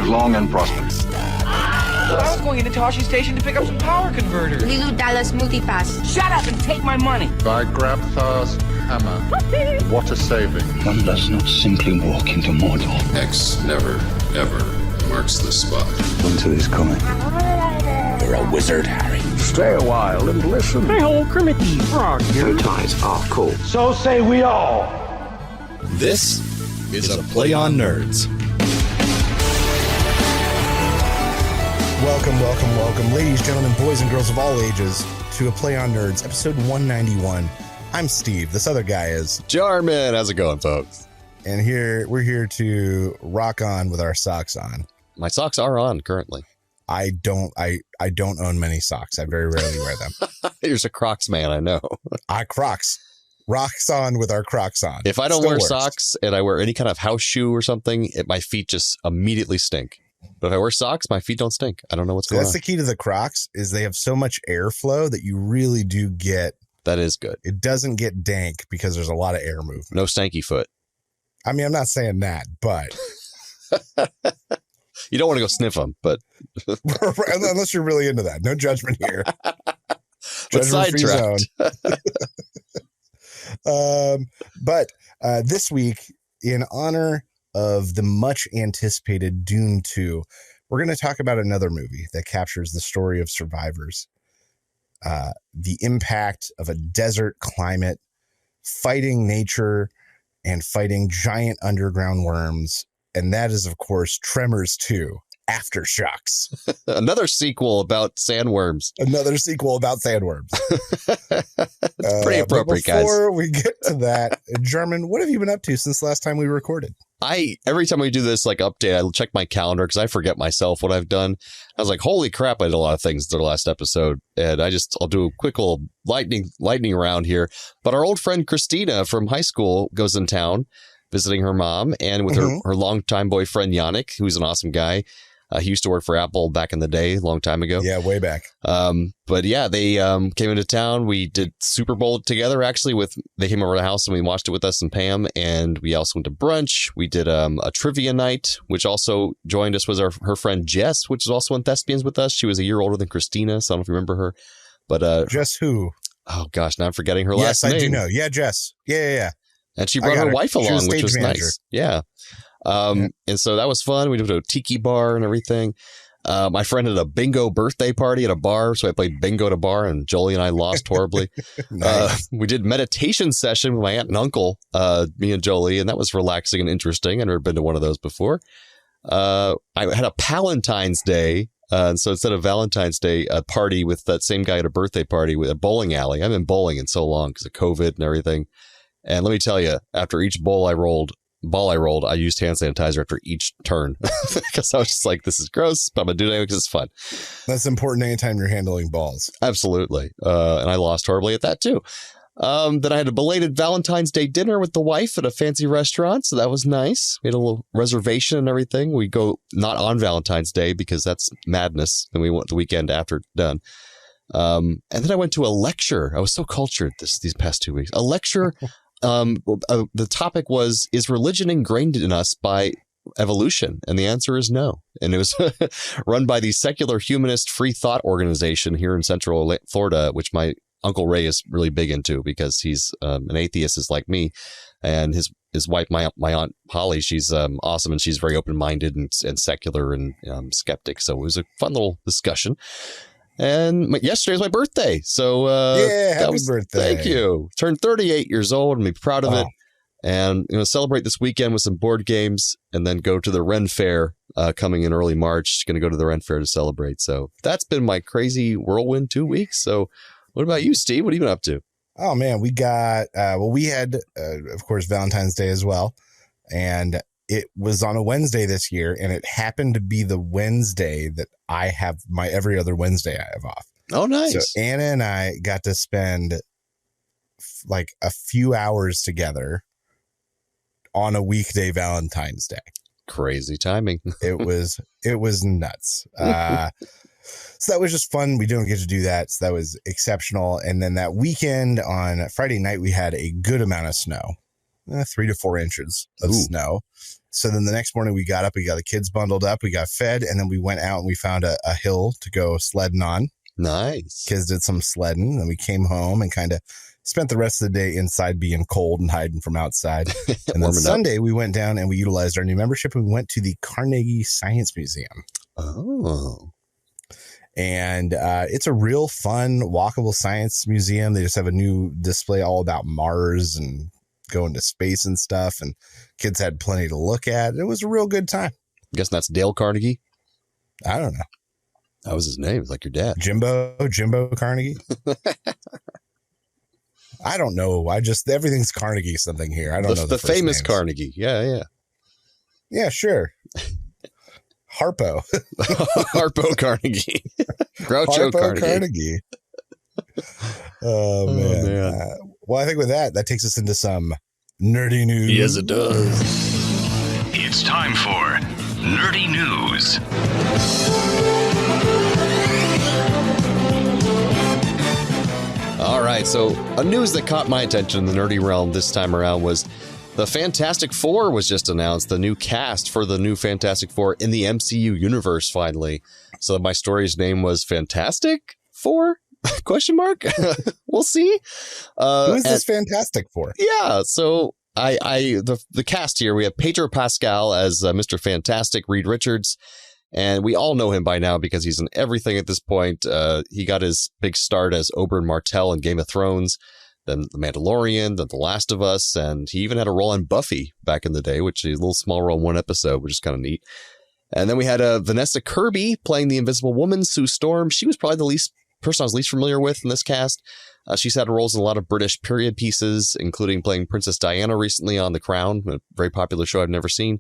live long and prosper. I was going into Toshi Station to pick up some power converters. Lilu Dallas Multipass. Shut up and take my money. By Grabthar's hammer. What a saving. One does not simply walk into Mordor. X never, ever marks the spot. Winter is coming. You're a wizard, Harry. Stay a while and listen. Hey, ho, Kermit the Frog. Your ties are cool. So say we all. This is a Play on Nerds. Welcome, ladies, gentlemen, boys, and girls of all ages, to A Play on Nerds, episode 191. I'm Steve. This other guy is Jarman. How's it going, folks? And we're here to rock on with our socks on. My socks are on currently. I don't own many socks. I very rarely wear them. You're a Crocs man, I know. Crocs. Rocks on with our Crocs on. If I don't Still wear works. socks and I wear any kind of house shoe or something, my feet just immediately stink. But if I wear socks, my feet don't stink. I don't know what's going on. That's the key to the Crocs, is they have so much airflow that you really do get. That is good. It doesn't get dank because there's a lot of air movement. No stanky foot. I mean, I'm not saying that, but You don't want to go sniff them, but unless you're really into that. No judgment here. but sidetracked. But this week, in honor of the much anticipated Dune 2, we're going to talk about another movie that captures the story of survivors, the impact of a desert climate, fighting nature, and fighting giant underground worms. And that is, of course, Tremors 2, Aftershocks. Another sequel about sandworms. It's pretty appropriate, guys. Before we get to that, German, what have you been up to since the last time we recorded? Every time we do this update, I check my calendar because I forget myself what I've done. I was like, holy crap, I did a lot of things to the last episode. And I'll do a quick little lightning round here. But our old friend Christina from high school goes in town visiting her mom and with her longtime boyfriend Yannick, who's an awesome guy. He used to work for Apple back in the day, a long time ago. Yeah, way back. But yeah, they came into town. We did Super Bowl together, actually. They came over to the house and we watched it with us and Pam. And we also went to brunch. We did a trivia night, which also joined us was her friend Jess, which is also in Thespians with us. She was a year older than Christina, so I don't know if you remember her. But Jess who? Oh, gosh, now I'm forgetting her last name. Yes, I do know. Yeah, Jess. Yeah. And she brought her wife along, which was manager. nice. Yeah. And so that was fun. We went to a tiki bar and everything. My friend had a bingo birthday party at a bar, so I played bingo at a bar, and Jolie and I lost horribly. Nice. We did meditation session with my aunt and uncle, me and Jolie, and that was relaxing and interesting. I've never been to one of those before. I had a Palentine's Day. And so instead of Valentine's Day, a party with that same guy at a birthday party with a bowling alley. I've been bowling in so long because of COVID and everything. And let me tell you, after each ball I rolled, I used hand sanitizer after each turn because I was just like, this is gross, but I'm going to do it anyway because it's fun. That's important anytime you're handling balls. Absolutely. And I lost horribly at that too. Then I had a belated Valentine's Day dinner with the wife at a fancy restaurant. So that was nice. We had a little reservation and everything. We go not on Valentine's Day because that's madness. And we went the weekend after done. And then I went to a lecture. I was so cultured these past 2 weeks. A lecture. The topic was, is religion ingrained in us by evolution? And the answer is no. And it was run by the Secular Humanist Free Thought Organization here in Central Florida, which my Uncle Ray is really big into because he's an atheist, is like me. And his wife, my Aunt Holly, she's awesome. And she's very open-minded and secular and skeptic. So it was a fun little discussion. And yesterday was my birthday. So happy birthday. Thank you. Turned 38 years old and be proud of it. And celebrate this weekend with some board games and then go to the Ren Fair coming in early March. Going to go to the Ren Fair to celebrate. So that's been my crazy whirlwind 2 weeks. So what about you, Steve? What have you been up to? Oh, man, we got we had, of course, Valentine's Day as well. And it was on a Wednesday this year, and it happened to be the Wednesday that I have my every other Wednesday I have off. Oh, nice. So Anna and I got to spend like a few hours together on a weekday Valentine's Day. Crazy timing. It was nuts. So that was just fun. We don't get to do that. So that was exceptional. And then that weekend on Friday night, we had a good amount of snow, 3 to 4 inches of snow. So then the next morning we got up, we got the kids bundled up, we got fed, and then we went out and we found a hill to go sledding on. Nice. Kids did some sledding, and we came home and kind of spent the rest of the day inside being cold and hiding from outside. And then Sunday we went down and we utilized our new membership and we went to the Carnegie Science Museum. Oh. And it's a real fun, walkable science museum. They just have a new display all about Mars and going to space and stuff. And kids had plenty to look at. It was a real good time. I'm guessing that's Dale Carnegie. I don't know. That was his name. It's like your dad. Jimbo Carnegie. I don't know. Everything's Carnegie something here. I don't know. The famous names. Carnegie. Yeah. Yeah, sure. Harpo. Harpo Carnegie. Groucho Carnegie. Oh, man. Well, I think with that takes us into some nerdy news. Yes, it does. It's time for Nerdy News. All right, so a news that caught my attention in the nerdy realm this time around was the Fantastic Four was just announced, the new cast for the new Fantastic Four in the MCU universe, finally. So my story's name was Fantastic Four? Question mark? We'll see. Who is this Fantastic Four? Yeah, so the cast here, we have Pedro Pascal as Mr. Fantastic, Reed Richards. And we all know him by now because he's in everything at this point. He got his big start as Oberyn Martell in Game of Thrones, then The Mandalorian, then The Last of Us, and he even had a role in Buffy back in the day, which is a little small role in one episode, which is kind of neat. And then we had Vanessa Kirby playing the Invisible Woman, Sue Storm. She was probably the person I was least familiar with in this cast. She's had roles in a lot of British period pieces, including playing Princess Diana recently on The Crown, a very popular show I've never seen.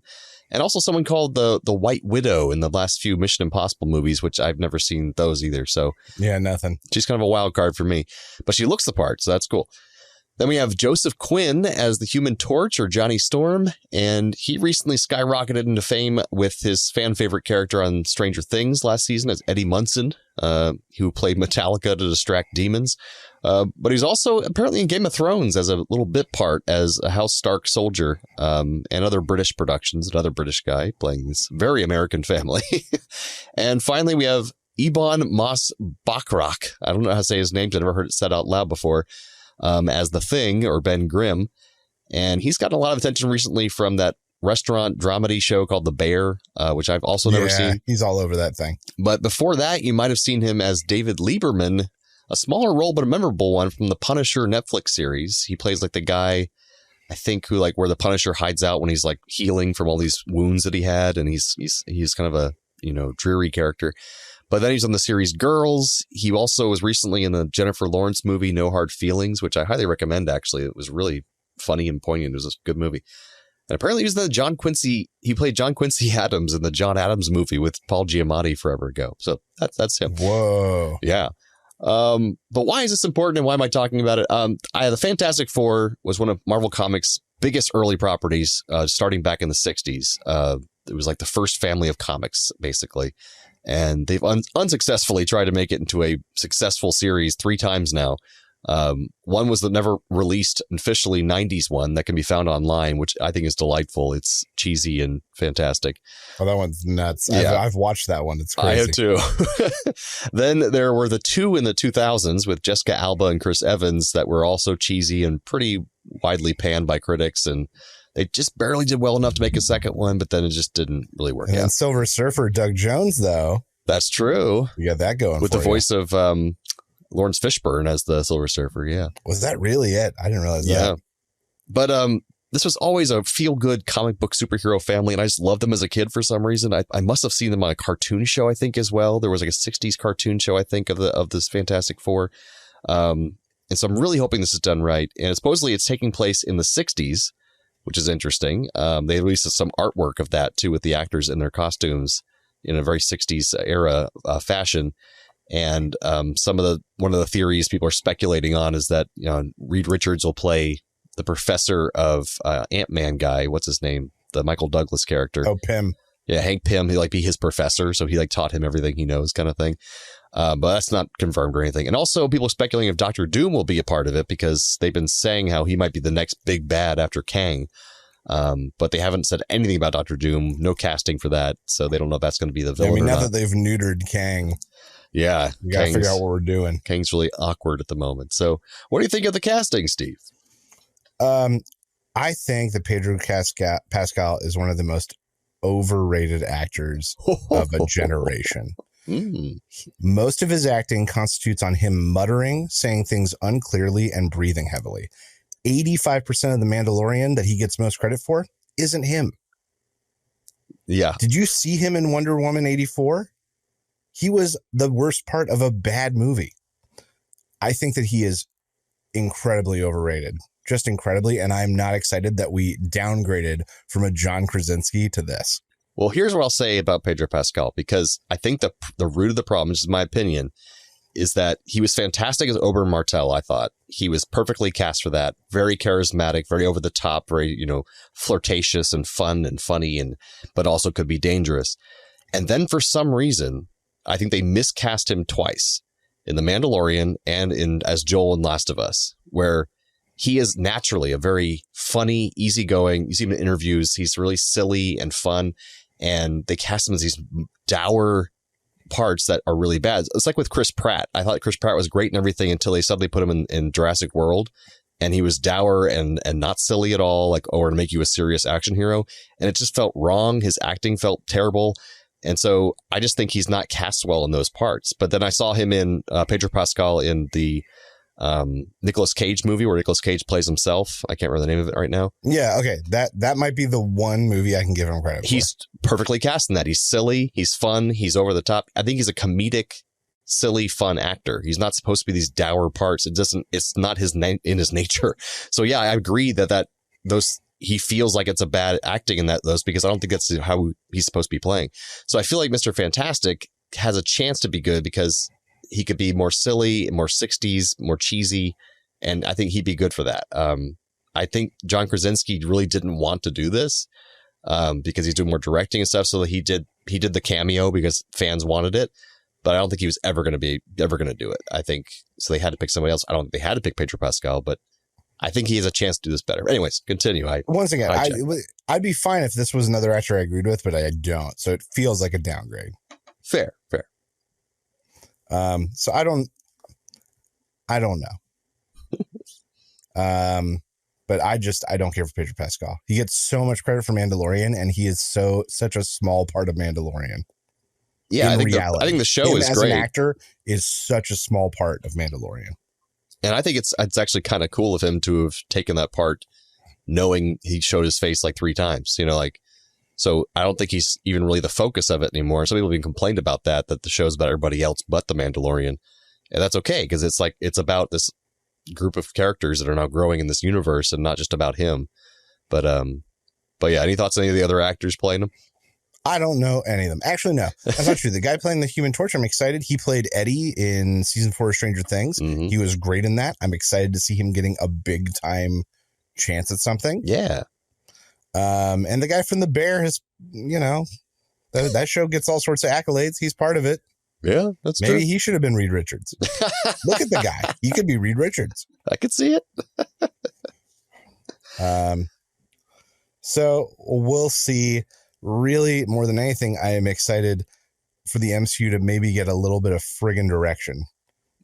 And also someone called the White Widow in the last few Mission Impossible movies, which I've never seen those either. So yeah, nothing. She's kind of a wild card for me, but she looks the part, so that's cool. Then we have Joseph Quinn as the Human Torch, or Johnny Storm, and he recently skyrocketed into fame with his fan favorite character on Stranger Things last season as Eddie Munson, who played Metallica to distract demons. But he's also apparently in Game of Thrones as a little bit part as a House Stark soldier, and other British productions, another British guy playing this very American family. And finally, we have Ebon Moss-Bachrach. I don't know how to say his name. I've never heard it said out loud before. As the Thing, or Ben Grimm. And he's gotten a lot of attention recently from that restaurant dramedy show called The Bear, which I've also never seen. He's all over that thing. But before that, you might have seen him as David Lieberman, a smaller role but a memorable one from the Punisher Netflix series. He plays like the guy, I think, who like where the Punisher hides out when he's like healing from all these wounds that he had, and he's kind of a dreary character. But then he's on the series Girls. He also was recently in the Jennifer Lawrence movie No Hard Feelings, which I highly recommend, actually. It was really funny and poignant. It was a good movie. And apparently he was he played John Quincy Adams in the John Adams movie with Paul Giamatti forever ago. So that's him. Whoa. Yeah. But why is this important and why am I talking about it? The Fantastic Four was one of Marvel Comics' biggest early properties, starting back in the 60s. It was like the first family of comics, basically. And they've unsuccessfully tried to make it into a successful series 3 times now. One was the never released officially 90s one that can be found online, which I think is delightful. It's cheesy and fantastic. Oh, that one's nuts. Yeah. I've watched that one. It's crazy. I have too. Then there were the 2 in the 2000s with Jessica Alba and Chris Evans that were also cheesy and pretty widely panned by critics. And they just barely did well enough to make a second one, but then it just didn't really work out. And Silver Surfer Doug Jones, though. That's true. You got that going with the voice of Lawrence Fishburne as the Silver Surfer. Yeah. Was that really it? I didn't realize that. But this was always a feel-good comic book superhero family, and I just loved them as a kid for some reason. I must have seen them on a cartoon show, I think, as well. There was like a 60s cartoon show, I think, of this Fantastic Four. And so I'm really hoping this is done right. And supposedly it's taking place in the 60s, which is interesting. They released some artwork of that, too, with the actors in their costumes in a very 60s era fashion. And one of the theories people are speculating on is that Reed Richards will play the professor of Ant-Man guy. What's his name? The Michael Douglas character. Oh, Pym. Yeah, Hank Pym. He'll be his professor. So he taught him everything he knows kind of thing. But that's not confirmed or anything. And also people are speculating if Dr. Doom will be a part of it because they've been saying how he might be the next big bad after Kang. But they haven't said anything about Doctor Doom. No casting for that, so they don't know if that's going to be the villain. I mean, now or that they've neutered Kang, yeah, we got to figure out what we're doing. Kang's really awkward at the moment. So, what do you think of the casting, Steve? I think that Pedro Pascal is one of the most overrated actors of a generation. Most of his acting constitutes on him muttering, saying things unclearly, and breathing heavily. 85% of The Mandalorian that he gets most credit for isn't him. Yeah. Did you see him in Wonder Woman 84? He was the worst part of a bad movie. I think that he is incredibly overrated, just incredibly. And I'm not excited that we downgraded from a John Krasinski to this. Well, here's what I'll say about Pedro Pascal, because I think the root of the problem, which is my opinion, is that he was fantastic as Oberyn Martell. I thought he was perfectly cast for that. Very charismatic, very over the top, very, flirtatious and fun and funny, but also could be dangerous. And then for some reason, I think they miscast him twice in The Mandalorian and as Joel in Last of Us, where he is naturally a very funny, easygoing. You see him in interviews. He's really silly and fun. And they cast him as these dour parts that are really bad. It's like with Chris Pratt. I thought Chris Pratt was great and everything until they suddenly put him in Jurassic World, and he was dour and not silly at all, or to make you a serious action hero. And it just felt wrong. His acting felt terrible. And so I just think he's not cast well in those parts. But then I saw him in Pedro Pascal in the Nicolas Cage movie where Nicolas Cage plays himself. I can't remember the name of it right now. Yeah, okay. That might be the one movie I can give him credit for. He's perfectly cast in that. He's silly, he's fun, he's over the top. I think he's a comedic, silly, fun actor. He's not supposed to be these dour parts. It's not in his nature. So yeah, I agree that he feels like it's a bad acting in those, because I don't think that's how he's supposed to be playing. So I feel like Mr. Fantastic has a chance to be good because he could be more silly, more 60s, more cheesy, and I think he'd be good for that. I think John Krasinski really didn't want to do this because he's doing more directing and stuff. So he did the cameo because fans wanted it, but I don't think he was ever going to do it. I think so. They had to pick somebody else. I don't think they had to pick Pedro Pascal, but I think he has a chance to do this better. Anyways, continue. Once again, I'd be fine if this was another actor I agreed with, but I don't. So it feels like a downgrade. Fair. So I don't know. But I don't care for Pedro Pascal. He gets so much credit for Mandalorian, and he is such a small part of Mandalorian. Yeah, I think the show is great. As an actor is such a small part of Mandalorian. And I think it's actually kind of cool of him to have taken that part, knowing he showed his face like 3 times, so I don't think he's even really the focus of it anymore. Some people have been complained about that the show's about everybody else but the Mandalorian. And that's okay, because it's about this group of characters that are now growing in this universe and not just about him. But yeah, any thoughts on any of the other actors playing him? I don't know any of them. Actually, no, that's not true. The guy playing the Human Torch, I'm excited. He played Eddie in season 4 of Stranger Things. Mm-hmm. He was great in that. I'm excited to see him getting a big time chance at something. Yeah. And the guy from The Bear has, that show gets all sorts of accolades. He's part of it. Yeah, that's Maybe true. he should have been Reed Richards. Look at the guy. He could be Reed Richards. I could see it. So we'll see. Really, more than anything, I am excited for the MCU to maybe get a little bit of friggin' direction,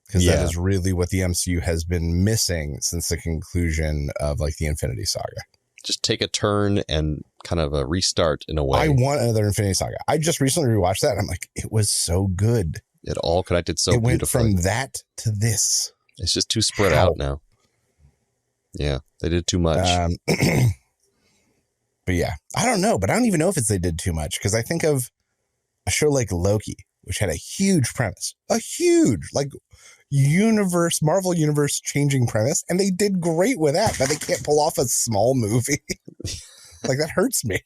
because that is really what the MCU has been missing since the conclusion of the Infinity Saga. Just take a turn and kind of a restart in a way. I want another Infinity Saga. I just recently rewatched that, and I'm like, it was so good. It all connected so beautifully. It went from that to this. It's just too spread out now. Yeah, they did too much. But yeah, I don't know. But I don't even know if they did too much, because I think of a show like Loki, which had a huge premise, a huge Marvel universe changing premise, and they did great with that. But they can't pull off a small movie. That hurts me.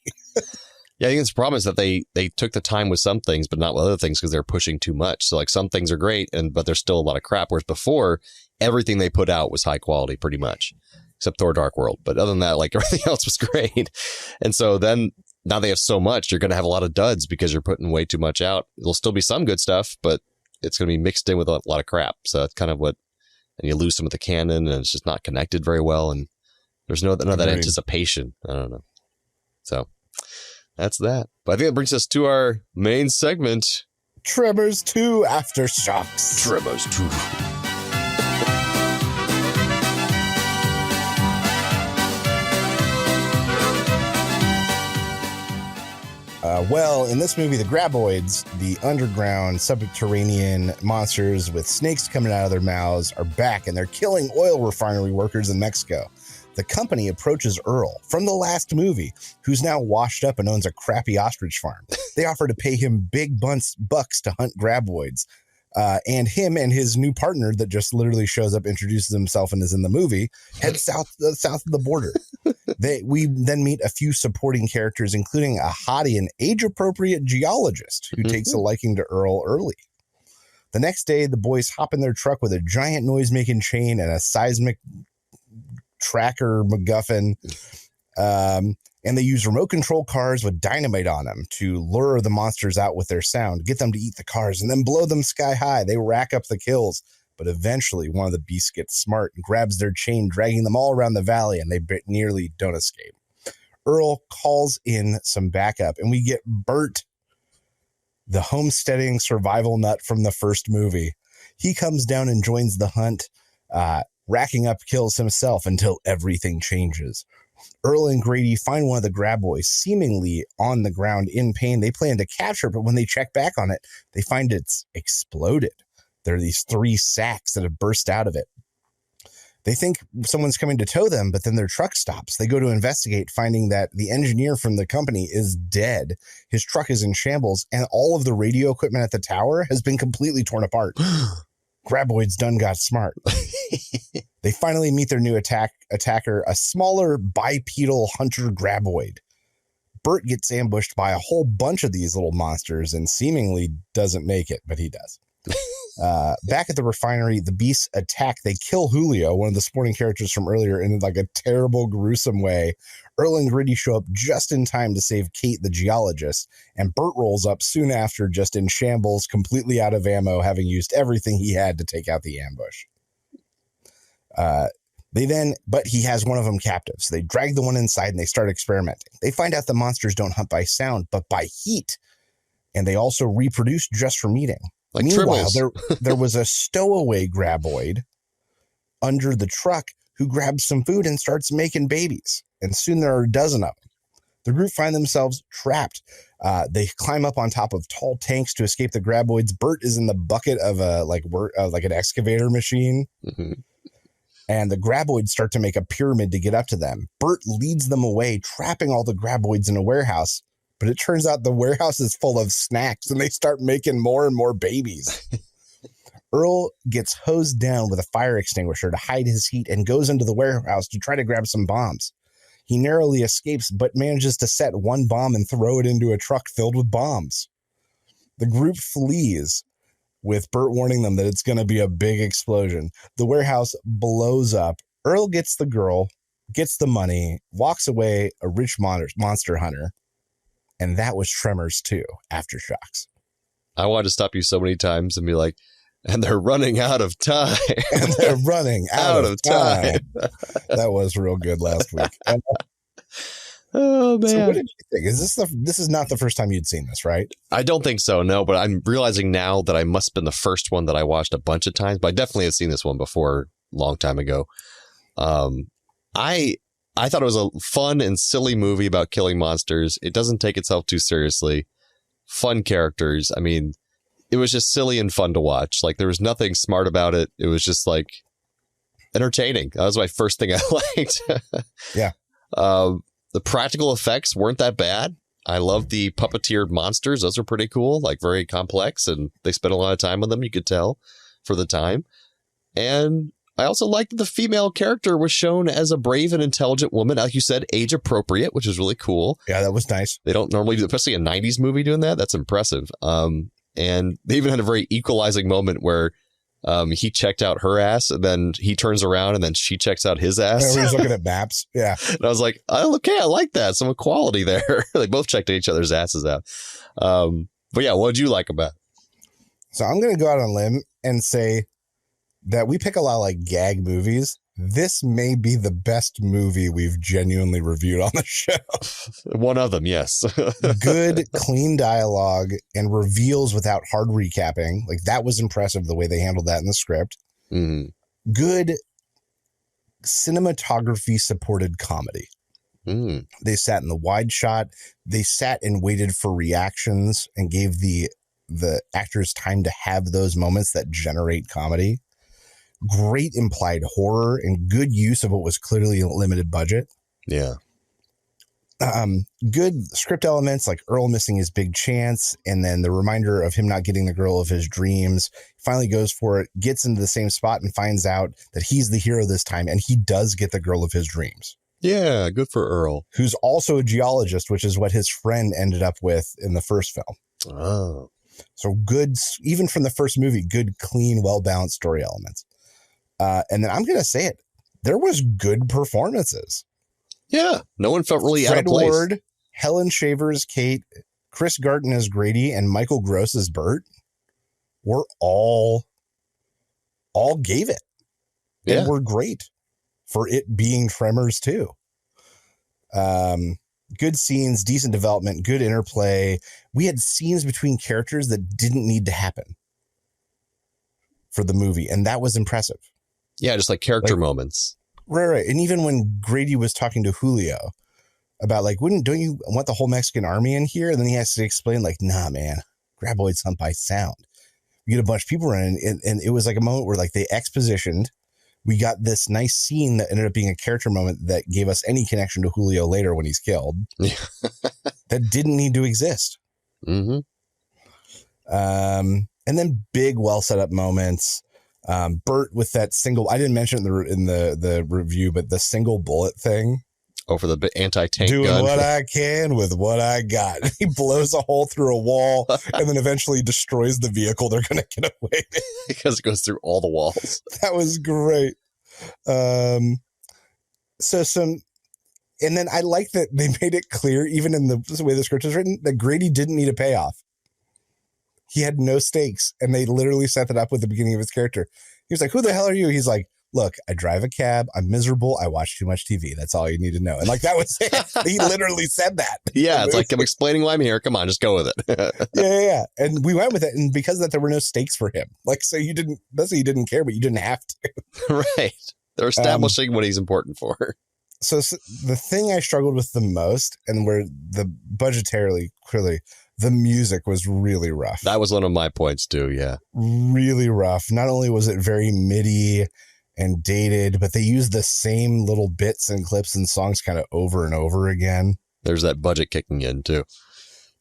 Yeah, I think the problem is that they took the time with some things, but not with other things, because they're pushing too much. So some things are great, but there's still a lot of crap. Whereas before, everything they put out was high quality, pretty much, except Thor: Dark World. But other than that, everything else was great. And so then now they have so much, you're going to have a lot of duds because you're putting way too much out. There'll still be some good stuff, but it's going to be mixed in with a lot of crap. So that's kind of and you lose some of the canon, and it's just not connected very well. And there's none of that anticipation. I don't know. So that's that. But I think that brings us to our main segment. Tremors 2 Aftershocks. Tremors 2. Well, in this movie, the graboids, the underground subterranean monsters with snakes coming out of their mouths, are back, and they're killing oil refinery workers in Mexico. The company approaches Earl from the last movie, who's now washed up and owns a crappy ostrich farm. They offer to pay him big bucks to hunt graboids. And him and his new partner that just literally shows up, introduces himself, and is in the movie, head south of the border. We then meet a few supporting characters, including a hottie and age-appropriate geologist who takes a liking to Earl early. The next day, the boys hop in their truck with a giant noise-making chain and a seismic tracker MacGuffin. And they use remote control cars with dynamite on them to lure the monsters out with their sound, get them to eat the cars, and then blow them sky high. They rack up the kills. But eventually, one of the beasts gets smart and grabs their chain, dragging them all around the valley, and they nearly don't escape. Earl calls in some backup, and we get Bert, the homesteading survival nut from the first movie. He comes down and joins the hunt, racking up kills himself until everything changes. Earl and Grady find one of the graboids seemingly on the ground in pain. They plan to capture it, but when they check back on it, they find it's exploded. There are these 3 sacks that have burst out of it. They think someone's coming to tow them, but then their truck stops. They go to investigate, finding that the engineer from the company is dead. His truck is in shambles, and all of the radio equipment at the tower has been completely torn apart. Graboids done got smart. They finally meet their new attacker, a smaller bipedal hunter graboid. Bert gets ambushed by a whole bunch of these little monsters and seemingly doesn't make it, but he does. Back at the refinery, the beasts attack. They kill Julio, one of the supporting characters from earlier, in like a terrible, gruesome way. Earl and Gritty show up just in time to save Kate, the geologist, and Bert rolls up soon after, just in shambles, completely out of ammo, having used everything he had to take out the ambush. But he has one of them captive, so they drag the one inside and they start experimenting. They find out the monsters don't hunt by sound, but by heat, and they also reproduce just from eating. Like Meanwhile, Tremors. there was a stowaway graboid under the truck who grabs some food and starts making babies. And soon there are a dozen of them. The group find themselves trapped. They climb up on top of tall tanks to escape the graboids. Bert is in the bucket of an excavator machine. Mm-hmm. And the graboids start to make a pyramid to get up to them. Bert leads them away, trapping all the graboids in a warehouse. But it turns out the warehouse is full of snacks, and they start making more and more babies. Earl gets hosed down with a fire extinguisher to hide his heat and goes into the warehouse to try to grab some bombs. He narrowly escapes, but manages to set one bomb and throw it into a truck filled with bombs. The group flees, with Bert warning them that it's going to be a big explosion. The warehouse blows up. Earl gets the girl, gets the money, walks away a rich monster hunter. And that was Tremors 2, Aftershocks. I wanted to stop you so many times and be like, and they're running out of time. And they're running out of time. That was real good last week. Oh, man. So what did you think? This is not the first time you'd seen this, right? I don't think so, no. But I'm realizing now that I must have been the first one that I watched a bunch of times. But I definitely had seen this one before, a long time ago. I thought it was a fun and silly movie about killing monsters. It doesn't take itself too seriously. Fun characters. I mean, it was just silly and fun to watch. Like, there was nothing smart about it. It was just like entertaining. That was my first thing I liked. Yeah. The practical effects weren't that bad. I love the puppeteered monsters. Those are pretty cool, like very complex, and they spent a lot of time on them. You could tell for the time. And I also liked that the female character was shown as a brave and intelligent woman. Like you said, age appropriate, which is really cool. Yeah, that was nice. They don't normally do, especially a 90s movie doing that. That's impressive. And they even had a very equalizing moment where he checked out her ass, and then he turns around and then she checks out his ass. Yeah, he's looking at maps. Yeah. And I was like, oh, okay, I like that. Some equality there. They both checked each other's asses out. But yeah, what did you like about it? So I'm going to go out on a limb and say that we pick a lot of like gag movies, this may be the best movie we've genuinely reviewed on the show. One of them, yes. Good, clean dialogue and reveals without hard recapping. Like, that was impressive the way they handled that in the script. Mm. Good cinematography supported comedy. Mm. They sat in the wide shot. They sat and waited for reactions and gave the actors time to have those moments that generate comedy. Great implied horror and good use of what was clearly a limited budget. Yeah. Good script elements like Earl missing his big chance, and then the reminder of him not getting the girl of his dreams. Finally goes for it, gets into the same spot and finds out that he's the hero this time, and he does get the girl of his dreams. Yeah, good for Earl. Who's also a geologist, which is what his friend ended up with in the first film. Oh. So good, even from the first movie, good, clean, well-balanced story elements. And then I'm going to say it. There was good performances. Yeah. No one felt really Fred out of place. Ward, Helen Shaver as Kate, Chris Garton as Grady, and Michael Gross as Bert were all gave it. Yeah. And were great for it being Tremors too. Good scenes, decent development, good interplay. We had scenes between characters that didn't need to happen for the movie, and that was impressive. Yeah, just like character moments. Right. And even when Grady was talking to Julio about like, don't you want the whole Mexican army in here? And then he has to explain like, nah, man, Graboids hunt by sound. We get a bunch of people running, and it was like a moment where like they expositioned. We got this nice scene that ended up being a character moment that gave us any connection to Julio later when he's killed. That didn't need to exist. Mm-hmm. And then big, well set up moments. Bert with that single, I didn't mention it in the review, but the single bullet thing. Oh, for the anti-tank doing gun. what I can with what I got. He blows a hole through a wall and then eventually destroys the vehicle they're going to get away with. Because it goes through all the walls. That was great. And then I like that they made it clear, even in the way the script is written, that Grady didn't need a payoff. He had no stakes, and they literally set that up with the beginning of his character. He was like, who the hell are you? He's like, look, I drive a cab. I'm miserable. I watch too much TV. That's all you need to know. And like, that was it. He literally said that. Yeah. It's like, I'm explaining why I'm here. Come on, just go with it. Yeah. And we went with it. And because of that, there were no stakes for him. Like, so that's why you didn't care, but you didn't have to. Right. They're establishing what he's important for. So the thing I struggled with the most, and where the budgetarily, clearly, the music was really rough. That was one of my points too. Yeah. Really rough. Not only was it very MIDI and dated, but they used the same little bits and clips and songs kind of over and over again. There's that budget kicking in too.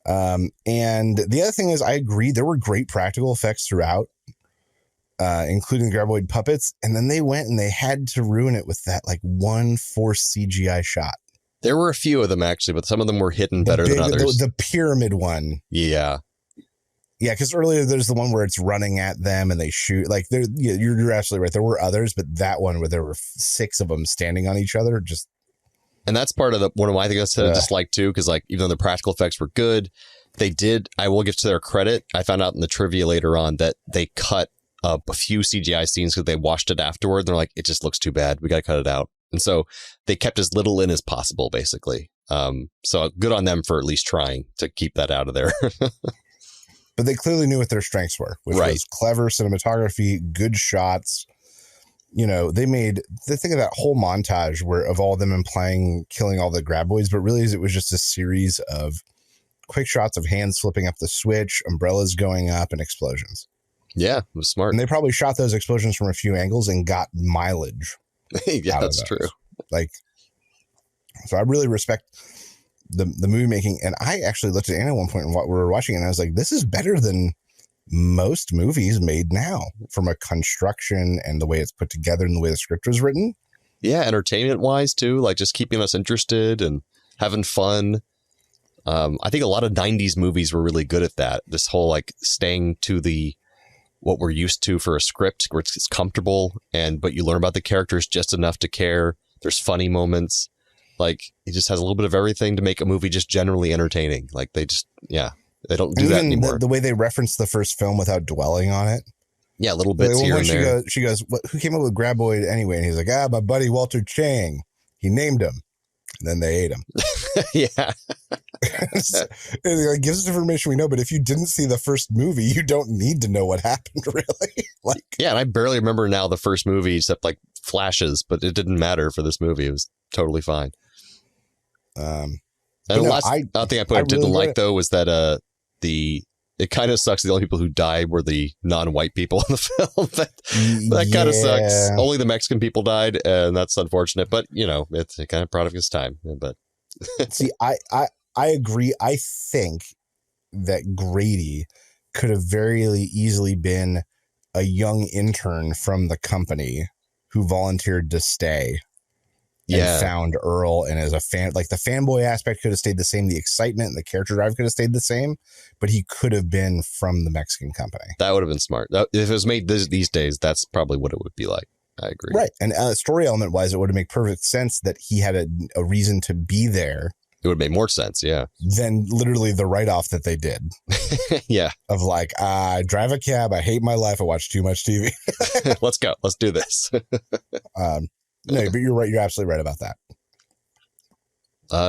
And the other thing is, I agree, there were great practical effects throughout, including Graboid puppets. And then they went and they had to ruin it with that like one forced CGI shot. There were a few of them actually, but some of them were hidden better than others. The pyramid one. Yeah. Yeah, because earlier there's the one where it's running at them and they shoot. Like, you're absolutely right. There were others, but that one where there were 6 of them standing on each other, just. And that's part of one of my things I dislike too, because like even though the practical effects were good, they did. I will give to their credit. I found out in the trivia later on that they cut a few CGI scenes because they watched it afterward. They're like, it just looks too bad. We got to cut it out. And so they kept as little in as possible, basically. So good on them for at least trying to keep that out of there. But they clearly knew what their strengths were, which was clever cinematography, good shots. You know, they think of that whole montage of all of them implying killing all the graboids, but really it was just a series of quick shots of hands flipping up the switch, umbrellas going up, and explosions. Yeah, it was smart. And they probably shot those explosions from a few angles and got mileage. Yeah, that's true. Like, so I really respect the movie making. And I actually looked at Anna at one point and we were watching it, and I was like, this is better than most movies made now from a construction and the way it's put together and the way the script was written. Yeah, entertainment wise too, like just keeping us interested and having fun. I think a lot of 90s movies were really good at that. This whole like staying to what we're used to for a script where it's comfortable but you learn about the characters just enough to care. There's funny moments. Like it just has a little bit of everything to make a movie just generally entertaining. Like they don't do that anymore. The way they reference the first film without dwelling on it. Yeah, little bits here and there. She goes, who came up with Graboid anyway? And he's like, my buddy Walter Chang. He named him. And then they ate him. Yeah. It gives us information we know, but if you didn't see the first movie, you don't need to know what happened, really. Yeah, and I barely remember now the first movie except like flashes, but it didn't matter for this movie. It was totally fine. And the last thing I didn't like, though, was that it kind of sucks. The only people who died were the non-white people in the film. that kind of sucks. Only the Mexican people died, and that's unfortunate. But, it's a kind of product of its time. But see, I agree. I think that Grady could have very easily been a young intern from the company who volunteered to stay. And found Earl, and as a fan, like the fanboy aspect could have stayed the same, the excitement and the character drive could have stayed the same, but he could have been from the Mexican company. That would have been smart. If it was made these days, that's probably what it would be like. I agree. Right, and story element wise, it would have made perfect sense that he had a reason to be there. It would make more sense, yeah. Than literally the write-off that they did. Yeah. Of like, I drive a cab, I hate my life, I watch too much TV. Let's go. Let's do this. No, but you're right. You're absolutely right about that.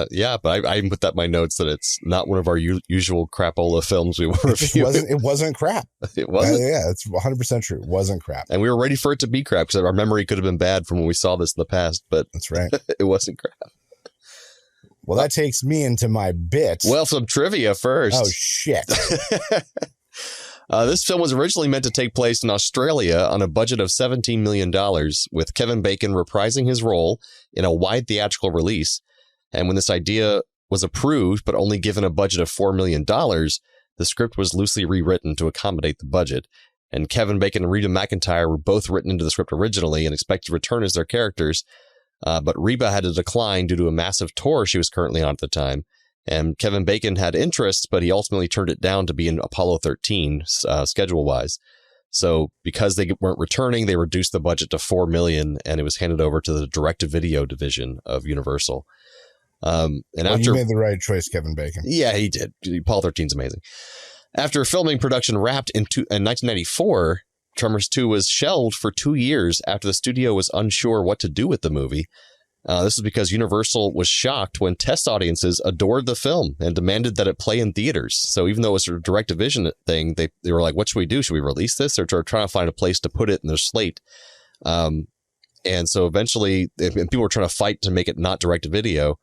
Yeah, but I even put that in my notes that it's not one of our usual crapola films we were reviewing. It wasn't crap. It wasn't? Yeah, it's 100% true. It wasn't crap. And we were ready for it to be crap because our memory could have been bad from when we saw this in the past, but that's right. It wasn't crap. Well, that takes me into my bit. Well, some trivia first. Oh, shit. This film was originally meant to take place in Australia on a budget of $17 million, with Kevin Bacon reprising his role in a wide theatrical release. And when this idea was approved, but only given a budget of $4 million, the script was loosely rewritten to accommodate the budget. And Kevin Bacon and Reba McEntire were both written into the script originally and expected to return as their characters. But Reba had to decline due to a massive tour she was currently on at the time. And Kevin Bacon had interests, but he ultimately turned it down to be in Apollo 13 schedule-wise. So because they weren't returning, they reduced the budget to $4 million, and it was handed over to the direct-to-video division of Universal. You made the right choice, Kevin Bacon. Yeah, he did. Apollo 13 is amazing. After filming production wrapped in 1994, Tremors 2 was shelved for 2 years after the studio was unsure what to do with the movie. This is because Universal was shocked when test audiences adored the film and demanded that it play in theaters. So even though it was a direct-to-vision thing, they were like, what should we do? Should we release this? Or trying to find a place to put it in their slate. And so eventually, people were trying to fight to make it not direct-to-video.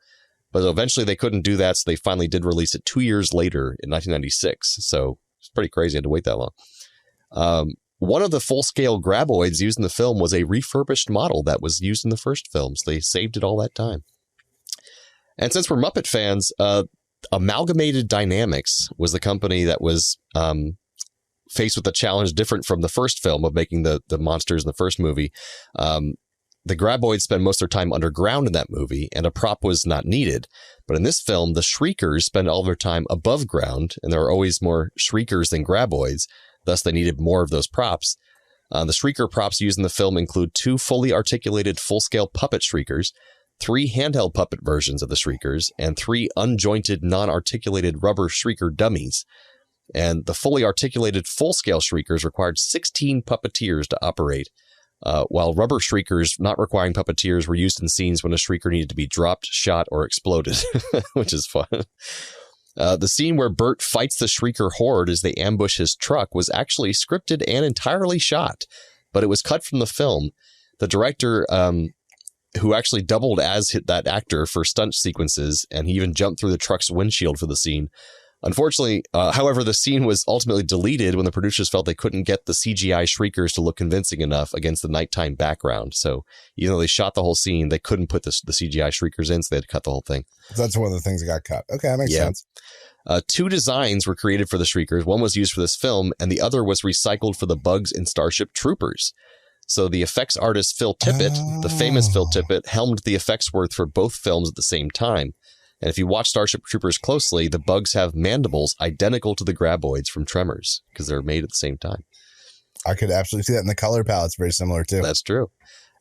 But eventually they couldn't do that, so they finally did release it 2 years later in 1996. So it's pretty crazy. I had to wait that long. One of the full-scale graboids used in the film was a refurbished model that was used in the first films. They saved it all that time. And since we're Muppet fans, Amalgamated Dynamics was the company that was faced with a challenge different from the first film of making the monsters in the first movie. The graboids spend most of their time underground in that movie, and a prop was not needed. But in this film, the Shriekers spend all their time above ground, and there are always more Shriekers than graboids. Thus, they needed more of those props. The Shrieker props used in the film include 2 fully articulated full-scale puppet Shriekers, 3 handheld puppet versions of the Shriekers, and 3 unjointed, non-articulated rubber Shrieker dummies. And the fully articulated full-scale Shriekers required 16 puppeteers to operate, while rubber Shriekers not requiring puppeteers were used in scenes when a Shrieker needed to be dropped, shot, or exploded, which is fun. The scene where Bert fights the Shrieker horde as they ambush his truck was actually scripted and entirely shot, but it was cut from the film. The director, who actually doubled as that actor for stunt sequences, and he even jumped through the truck's windshield for the scene. Unfortunately, however, the scene was ultimately deleted when the producers felt they couldn't get the CGI Shriekers to look convincing enough against the nighttime background. So even though they shot the whole scene, they couldn't put the CGI Shriekers in, so they had to cut the whole thing. That's one of the things that got cut. Okay, that makes sense. 2 designs were created for the Shriekers. One was used for this film, and the other was recycled for the bugs in Starship Troopers. So the effects artist Phil Tippett, the famous Phil Tippett, helmed the effects work for both films at the same time. And if you watch Starship Troopers closely, the bugs have mandibles identical to the graboids from Tremors because they're made at the same time. I could absolutely see that. And the color palette's very similar too. That's true.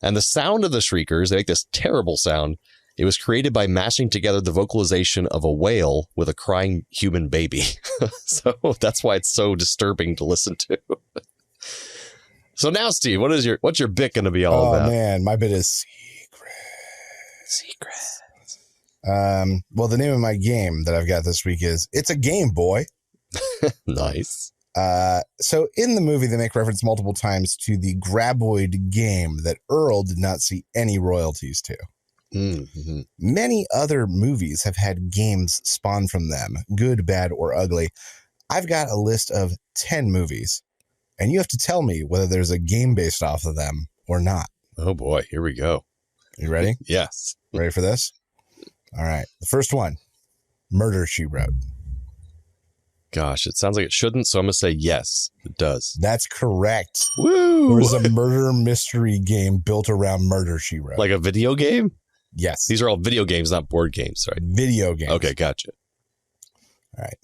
And the sound of the Shriekers, they make this terrible sound. It was created by mashing together the vocalization of a whale with a crying human baby. So that's why it's so disturbing to listen to. So now, Steve, what's your bit going to be all about? Oh man, my bit is Secret. Well, the name of my game that I've got this week is It's a Game Boy. Nice. So in the movie, they make reference multiple times to the Graboid game that Earl did not see any royalties to. Mm-hmm. Many other movies have had games spawn from them, good, bad, or ugly. I've got a list of 10 movies, and you have to tell me whether there's a game based off of them or not. Oh boy, here we go. You ready? Yes. Ready for this? All right. The first one, Murder, She Wrote. Gosh, it sounds like it shouldn't, so I'm going to say yes, it does. That's correct. Woo! There was a murder mystery game built around Murder, She Wrote. Like a video game? Yes. These are all video games, not board games, right? Video games. Okay, gotcha. All right.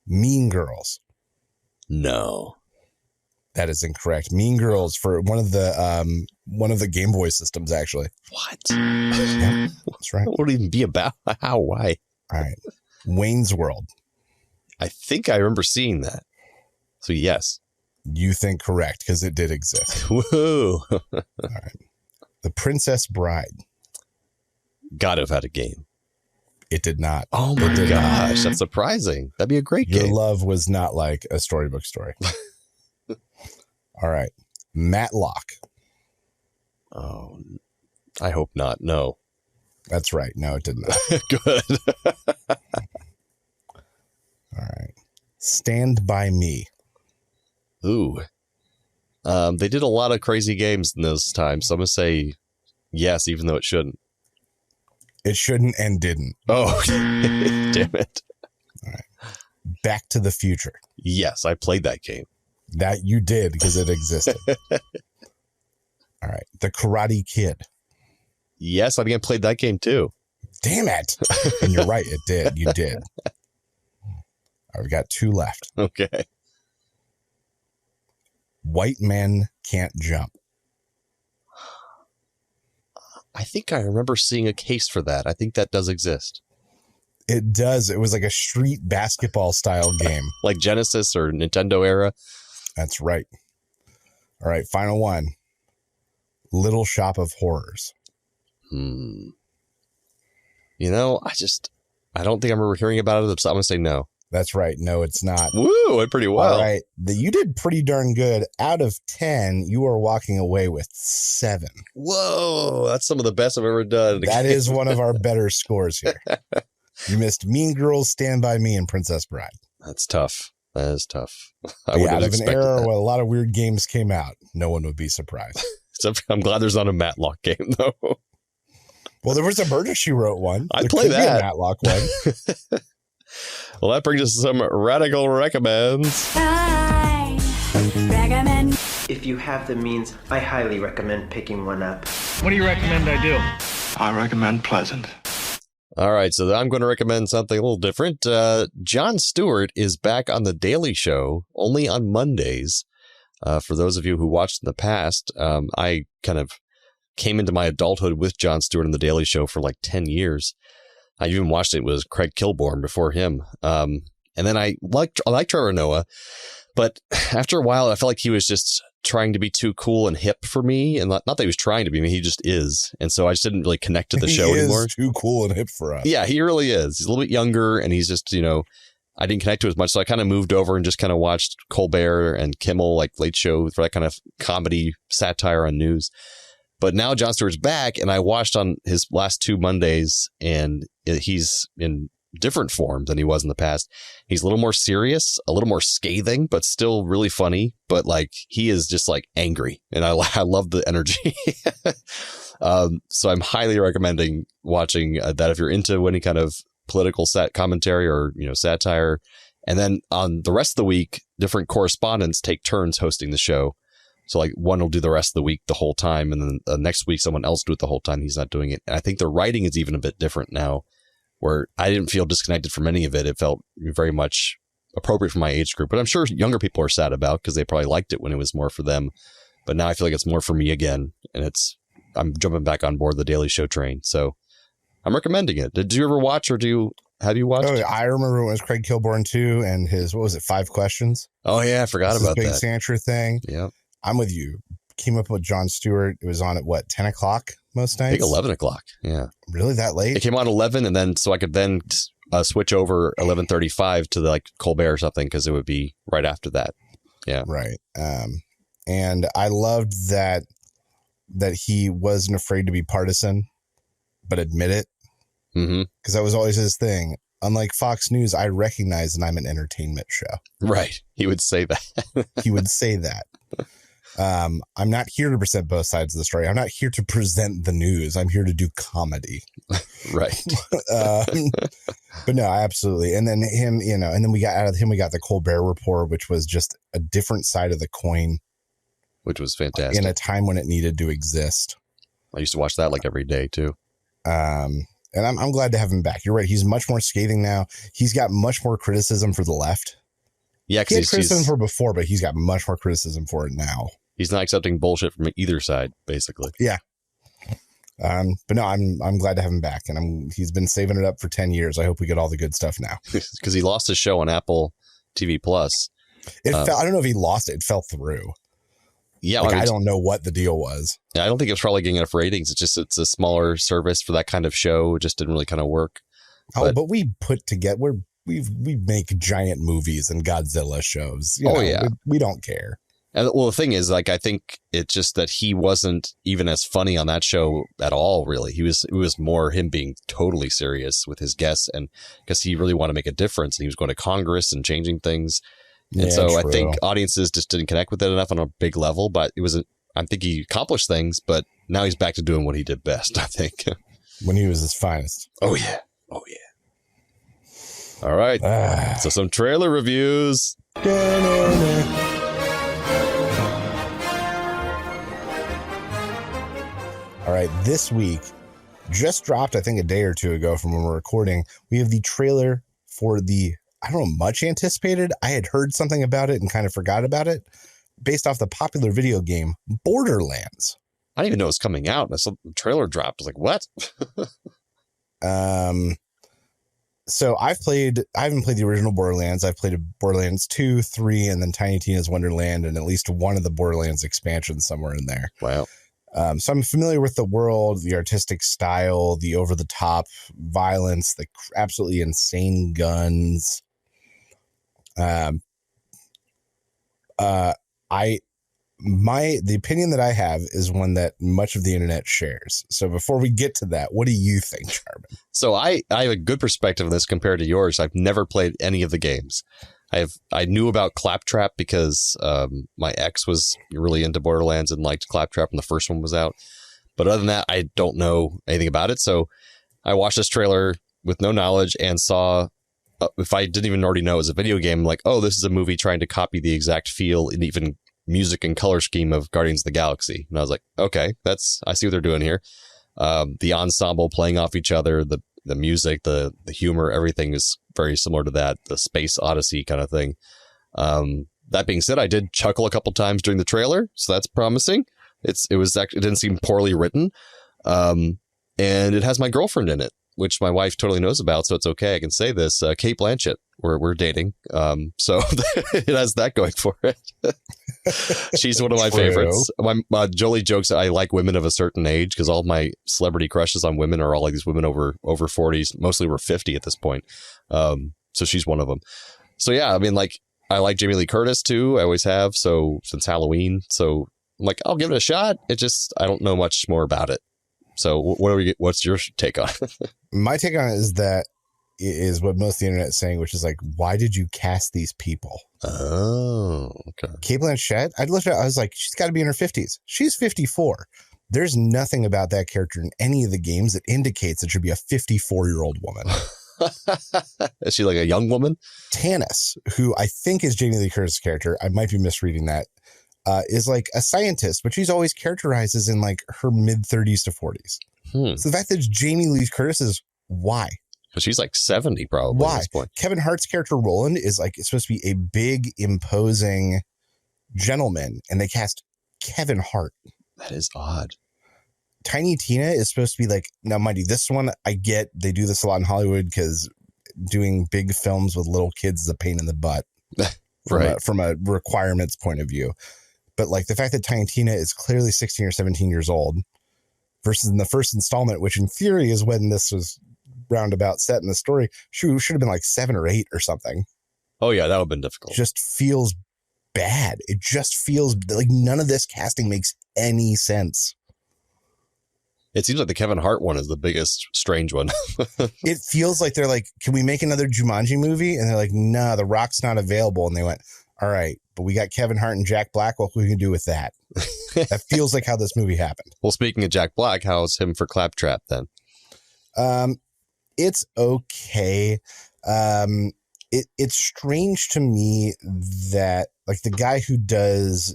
Mean Girls. No. That is incorrect. Mean Girls for one of the Game Boy systems, actually. What? Yeah, that's right. What would it even be about? How? Why? All right. Wayne's World. I think I remember seeing that. So yes. You think correct, because it did exist. Woo! All right. The Princess Bride. Gotta have had a game. It did not. Oh my gosh, that's surprising. That'd be a great Your game. love was not like a storybook story. All right. Matlock. Oh, I hope not. No. That's right. No, it did not. Good. All right. Stand By Me. Ooh. They did a lot of crazy games in those times, so I'm going to say yes, even though it shouldn't. It shouldn't and didn't. Oh, damn it. All right. Back to the Future. Yes, I played that game. That you did, because it existed. All right. The Karate Kid. Yes, I think I played that game too. Damn it. And you're right. It did. You did. I've got 2 left. Okay. White Men Can't Jump. I think I remember seeing a case for that. I think that does exist. It does. It was like a street basketball style game. Like Genesis or Nintendo era. That's right. All right. Final one. Little Shop of Horrors. You know, I don't think I remember hearing about it, so I'm going to say no. That's right. No, it's not. Woo, went pretty well. All right. You did pretty darn good. Out of 10, you are walking away with 7. Whoa, that's some of the best I've ever done. That is one of our better scores here. You missed Mean Girls, Stand By Me, and Princess Bride. That's tough. That is tough. I Yeah, would out have of an expected era that. where a lot of weird games came out, no one would be surprised. So I'm glad there's not a Matlock game, though. Well, there was a Murder, She Wrote one. I'd There play could be a that. Matlock one. Well, that brings us to some radical recommends. If you have the means, I highly recommend picking one up. What do you recommend I do? I recommend Pleasant. All right, so I'm going to recommend something a little different. Jon Stewart is back on The Daily Show, only on Mondays. For those of you who watched in the past, I kind of came into my adulthood with Jon Stewart on The Daily Show for like 10 years. I even watched it with Craig Kilborn before him. And then I liked Trevor Noah, but after a while, I felt like he was just trying to be too cool and hip for me. And not that he was trying to be, I mean, he just is. And so I just didn't really connect to the show anymore. He is too cool and hip for us. Yeah, he really is. He's a little bit younger, and he's just, I didn't connect to it as much. So I kind of moved over and just kind of watched Colbert and Kimmel, like Late Show, for that kind of comedy satire on news. But now Jon Stewart's back, and I watched on his last 2 Mondays, and he's in different form than he was in the past. He's a little more serious, a little more scathing, but still really funny. But like, he is just like angry, and I love the energy. So I'm highly recommending watching that if you're into any kind of political commentary or satire. And then on the rest of the week, different correspondents take turns hosting the show. So like one will do the rest of the week the whole time, and then next week someone else do it the whole time. He's not doing it. And I think the writing is even a bit different now, where I didn't feel disconnected from any of it. It felt very much appropriate for my age group. But I'm sure younger people are sad about, because they probably liked it when it was more for them. But now I feel like it's more for me again, and I'm jumping back on board the Daily Show train. So I'm recommending it. Did you ever watch, or have you watched? Oh, I remember when it was Craig Kilborn too, and his, what was it, 5 questions? Oh yeah, I forgot about Big that. Sancher thing. Yeah. I'm with you. came up with Jon Stewart. It was on at what, 10 o'clock most nights? I think 11 o'clock. Yeah. Really that late? It came on 11, and then so I could then switch over 11:35 to like Colbert or something because it would be right after that. Yeah. Right. And I loved that he wasn't afraid to be partisan, but admit it. Because that was always his thing. Unlike Fox News, I recognize that I'm an entertainment show. Right. He would say that. He would say that. I'm not here to present both sides of the story. I'm not here to present the news. I'm here to do comedy. Right. But no, absolutely. And then him, and then we got out of him, we got the Colbert Report, which was just a different side of the coin. Which was fantastic. In a time when it needed to exist. I used to watch that like every day too. And I'm glad to have him back. You're right. He's much more scathing now. He's got much more criticism for the left. Yeah, he had criticism for before, but he's got much more criticism for it now. He's not accepting bullshit from either side, basically. Yeah. But no, I'm glad to have him back, and he's been saving it up for 10 years. I hope we get all the good stuff now. Because he lost his show on Apple TV Plus. I don't know if he lost it. It fell through. Yeah, I don't know what the deal was. Yeah, I don't think it's probably getting enough ratings. It's a smaller service for that kind of show. It just didn't really kind of work. But we put together we make giant movies and Godzilla shows. We don't care. And well, the thing is, like, I think it's just that he wasn't even as funny on that show at all. Really, it was more him being totally serious with his guests, and because he really wanted to make a difference, and he was going to Congress and changing things. And so true. I think audiences just didn't connect with it enough on a big level, but I think he accomplished things, but now he's back to doing what he did best, I think. When he was his finest. Oh, yeah. All right. So some trailer reviews. All right. This week, just dropped, I think a day or two ago from when we're recording, we have the trailer for the much anticipated. I had heard something about it and kind of forgot about it, based off the popular video game Borderlands. I didn't even know it was coming out. I saw the trailer dropped. I was like, what? So I haven't played the original Borderlands. I've played Borderlands 2, 3, and then Tiny Tina's Wonderland, and at least one of the Borderlands expansions somewhere in there. Wow. So I'm familiar with the world, the artistic style, the over-the-top violence, the absolutely insane guns. The opinion that I have is one that much of the internet shares. So before we get to that, what do you think, Charmin? So I have a good perspective on this compared to yours. I've never played any of the games. I knew about Claptrap because my ex was really into Borderlands and liked Claptrap when the first one was out. But other than that, I don't know anything about it. So I watched this trailer with no knowledge and saw, if I didn't even already know it was a video game, like, oh, this is a movie trying to copy the exact feel and even music and color scheme of Guardians of the Galaxy. And I was like, okay, I see what they're doing here. The ensemble playing off each other, the music, the humor, everything is very similar to that, the Space Odyssey kind of thing. That being said, I did chuckle a couple times during the trailer, so that's promising. It didn't seem poorly written. And it has my girlfriend in it, which my wife totally knows about, so it's okay. I can say this. Kate Blanchett, we're dating. So it has that going for it. She's one of my favorites. My Jolie jokes that I like women of a certain age because all my celebrity crushes on women are all like these women over 40s, mostly over 50 at this point. So she's one of them. So yeah, I mean, like, I like Jamie Lee Curtis too. I always have. So since Halloween, so I'm like, I'll give it a shot. I don't know much more about it. So what's your take on it? My take on it is what most of the internet is saying, which is like, why did you cast these people? Oh, okay. Kate Blanchett, I was like, she's got to be in her 50s. She's 54. There's nothing about that character in any of the games that indicates it should be a 54-year-old woman. Is she like a young woman? Tannis, who I think is Jamie Lee Curtis' character, I might be misreading that, is like a scientist, but she's always characterized as in like her mid 30s to 40s. So the fact that it's Jamie Lee Curtis is why? Because she's like 70 probably at this point. Kevin Hart's character Roland is like, it's supposed to be a big, imposing gentleman, and they cast Kevin Hart. That is odd. Tiny Tina is supposed to be like, now mind you, this one I get, they do this a lot in Hollywood because doing big films with little kids is a pain in the butt right. from a requirements point of view. But like the fact that Tiny Tina is clearly 16 or 17 years old versus in the first installment, which in theory is when this was roundabout set in the story, she should have been like 7 or 8 or something. Oh yeah, that would have been difficult. Just feels bad. It just feels like none of this casting makes any sense. It seems like the Kevin Hart one is the biggest strange one. It feels like they're like, can we make another Jumanji movie? And they're like, no, The Rock's not available. And they went, all right, but we got Kevin Hart and Jack Black. What we can do with that? That feels like how this movie happened. Well, speaking of Jack Black, how's him for Claptrap then? It's okay. It's strange to me that like the guy who does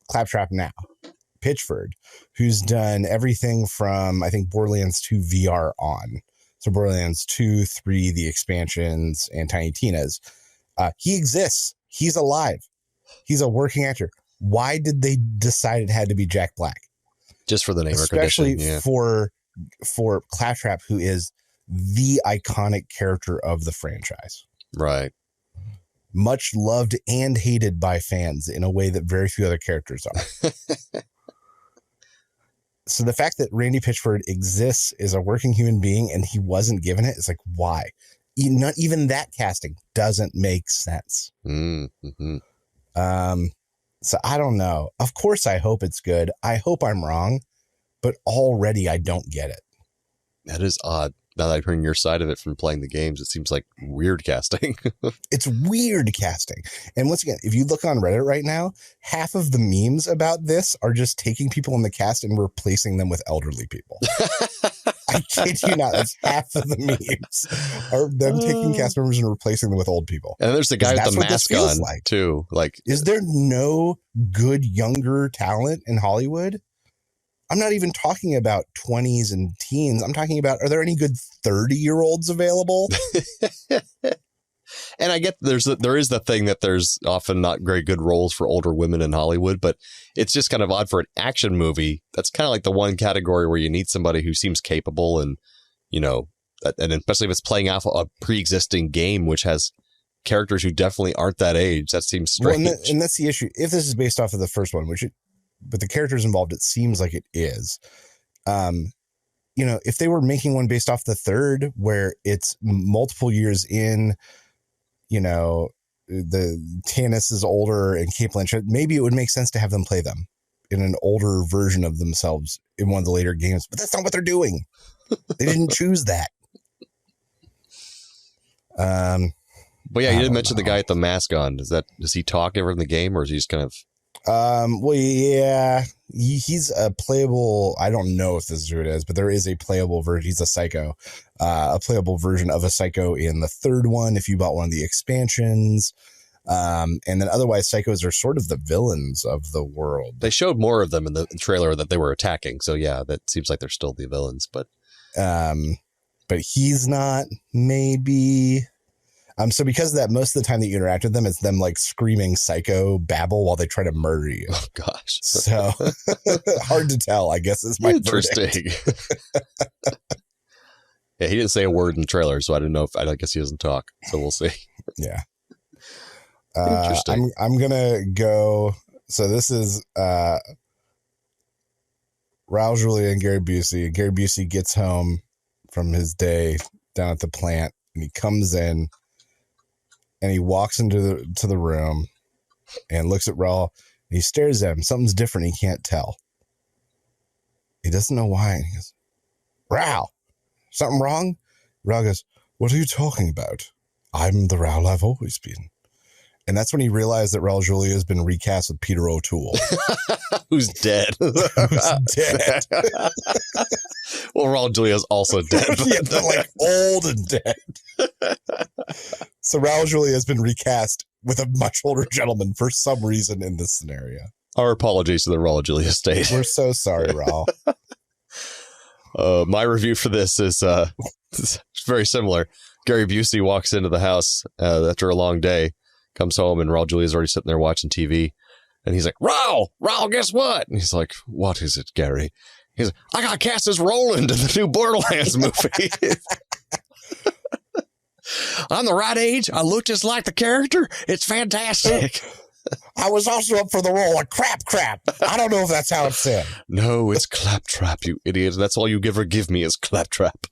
Claptrap now, Pitchford, who's done everything from, I think, Borderlands 2 VR on. So Borderlands 2, 3, the expansions, and Tiny Tina's. He exists. He's alive. He's a working actor. Why did they decide it had to be Jack Black? Just for the name recognition. Especially for Claptrap, who is the iconic character of the franchise. Right. Much loved and hated by fans in a way that very few other characters are. So the fact that Randy Pitchford exists as a working human being and he wasn't given it is like, why? Not even that casting doesn't make sense. Mm-hmm. So I don't know. Of course, I hope it's good. I hope I'm wrong, but already I don't get it. That is odd. Now that I'm hearing your side of it from playing the games, it seems like weird casting. It's weird casting. And once again, if you look on Reddit right now, half of the memes about this are just taking people in the cast and replacing them with elderly people. I kid you not. That's half of the memes are them taking cast members and replacing them with old people. And there's the guy with the mask on too. Like, is there no good younger talent in Hollywood? I'm not even talking about 20s and teens. I'm talking about, are there any good 30-year-olds available? And I get there is the thing that there's often not very good roles for older women in Hollywood, but it's just kind of odd for an action movie. That's kind of like the one category where you need somebody who seems capable and, you know, and especially if it's playing off a pre-existing game, which has characters who definitely aren't that age. That seems strange. Well, and that's the issue. If this is based off of the first one, but the characters involved, it seems like it is. You know, if they were making one based off the third, where it's multiple years in, you know, the Tannis is older and Cate Blanchett, maybe it would make sense to have them play them in an older version of themselves in one of the later games. But that's not what they're doing. They didn't choose that. But yeah, you didn't mention the guy with the mask on. Does he talk ever in the game, or is he just kind of? Well, yeah, he's a playable. I don't know if this is who it is, but there is a playable version. He's a psycho, a playable version of a psycho in the third one. If you bought one of the expansions, and then otherwise, psychos are sort of the villains of the world. They showed more of them in the trailer that they were attacking. So yeah, that seems like they're still the villains, but he's not. Maybe. So because of that, most of the time that you interact with them, it's them like screaming psycho babble while they try to murder you. Oh gosh. So hard to tell, I guess, is my interesting. Yeah, he didn't say a word in the trailer, so I don't know if I guess he doesn't talk. So we'll see. Yeah. Interesting. I'm gonna go. So this is Raul Julia and Gary Busey. Gary Busey gets home from his day down at the plant, and he comes in. And he walks into the room and looks at Raul. And he stares at him. Something's different. He can't tell. He doesn't know why. And he goes, Raul, something wrong? Raul goes, what are you talking about? I'm the Raul I've always been. And that's when he realized that Raul Julia has been recast with Peter O'Toole. Who's dead. Who's dead. Well, Raul Julia's also dead. Yeah, they're like old and dead. So Raul Julia has been recast with a much older gentleman for some reason in this scenario. Our apologies to the Raul Julia estate. We're so sorry, Raul. My review for this is very similar. Gary Busey walks into the house after a long day, comes home, and Raul Julia's already sitting there watching TV. And he's like, Raul, guess what? And he's like, what is it, Gary? He's like, I got cast as Roland in the new Borderlands movie. I'm the right age. I look just like the character. It's fantastic. I was also up for the role of crap. I don't know if that's how it's said. No, it's claptrap, you idiot. That's all you ever give me is claptrap.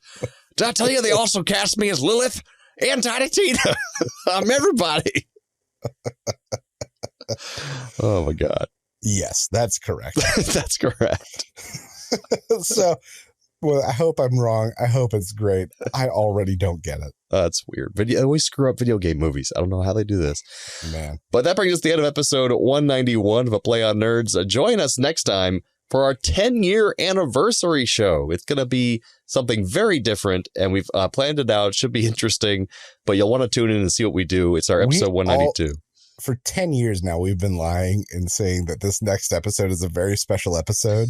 Did I tell you they also cast me as Lilith and Tiny Tina? I'm everybody. Oh, my God. Yes, that's correct. That's correct. So, well, I hope I'm wrong. I hope it's great. I already don't get it. That's weird. I always screw up video game movies. I don't know how they do this. Man. But that brings us to the end of episode 191 of A Play on Nerds. Join us next time for our 10-year anniversary show. It's going to be something very different, and we've planned it out. It should be interesting, but you'll want to tune in and see what we do. It's our episode 192. For 10 years now, we've been lying and saying that this next episode is a very special episode.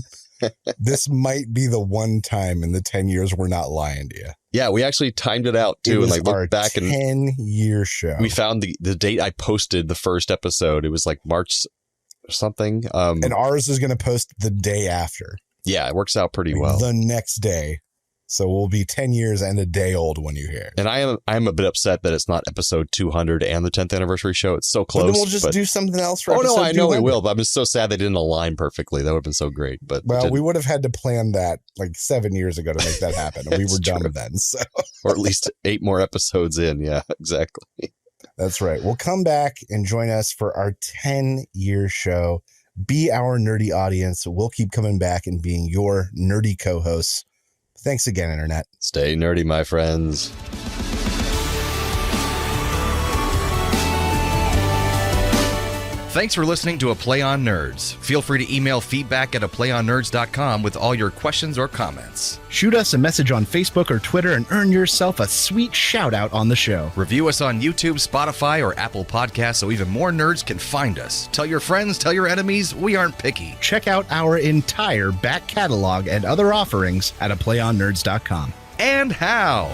This might be the one time in the 10 years we're not lying to you. Yeah, we actually timed it out too, and looked back and 10-year show. We found the date I posted the first episode. It was like March or something. And ours is going to post the day after. Yeah, it works out pretty well. The next day. So we'll be 10 years and a day old when you hear it. And I am a bit upset that it's not episode 200 and the 10th anniversary show. It's so close. But then we'll just do something else for episode 200. I know 200. we will, but I'm just so sad they didn't align perfectly. That would have been so great. But well, we would have had to plan that like 7 years ago to make that happen. And we were dumb then. So. Or at least 8 more episodes in. Yeah, exactly. That's right. We'll come back and join us for our 10-year show. Be our nerdy audience. We'll keep coming back and being your nerdy co-hosts. Thanks again, Internet. Stay nerdy, my friends. Thanks for listening to A Play on Nerds. Feel free to email feedback at aplayonnerds.com with all your questions or comments. Shoot us a message on Facebook or Twitter and earn yourself a sweet shout out on the show. Review us on YouTube, Spotify, or Apple Podcasts so even more nerds can find us. Tell your friends, tell your enemies, we aren't picky. Check out our entire back catalog and other offerings at aplayonnerds.com. And how?